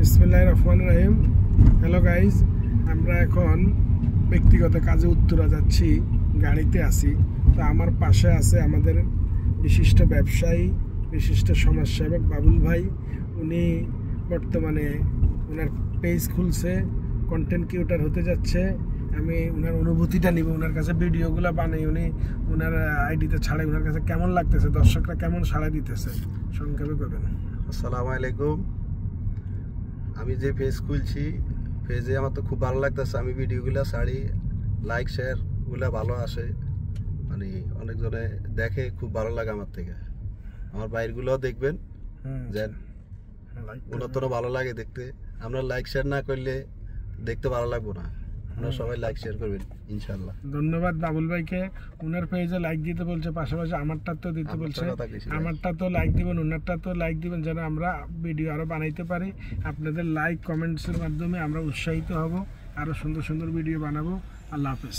বিসমিল্লাহির রহমানির রহিম। Hello guys, আমরা এখন ব্যক্তিগত কাজে উত্তরা যাচ্ছি, গাড়িতে আছি। তো আমার পাশে আছে আমাদের বিশিষ্ট ব্যবসায়ী, বিশিষ্ট সমাজসেবক বাবুল ভাই। উনি বর্তমানে ওনার পেজ খুলছে, কন্টেন্ট ক্রিয়েটর হতে যাচ্ছে। আমি ওনার অনুভূতিটা নিব, ওনার কাছে ভিডিওগুলো বানাই, উনি ওনার আইডিতে ছাড়ে, ওনার কাছে কেমন লাগতেছে, দর্শকরা কেমন সাড়া দিতেছে, সংক্ষেপে করবেন। আসসালামু আলাইকুম। আমি যে পেজ খুলছি, পেজে আমার তো খুব ভালো লাগতেছে। আমি ভিডিওগুলো ছাড়ি, লাইক শেয়ারগুলো ভালো আসে, মানে অনেকজনে দেখে, খুব ভালো লাগে আমার থেকে। আমার বাইরগুলোও দেখবেন, যে উন্নতর ভালো লাগে দেখতে। আমরা লাইক শেয়ার না করলে দেখতে ভালো লাগবো না। আপনারা সবাই লাইক শেয়ার করবেন ইনশাল্লাহ। ধন্যবাদ বাবুল ভাইকে। ওনার পেজে লাইক দিতে বলছে, পাশাপাশি আমারটা তো দিতে বলছে। আমারটা তো লাইক দিবেন, ওনারটা তো লাইক দিবেন, যেন আমরা ভিডিও আরো বানাইতে পারি। আপনাদের লাইক কমেন্টসের মাধ্যমে আমরা উৎসাহিত হব, আরো সুন্দর সুন্দর ভিডিও বানাবো। আল্লাহ হাফেজ।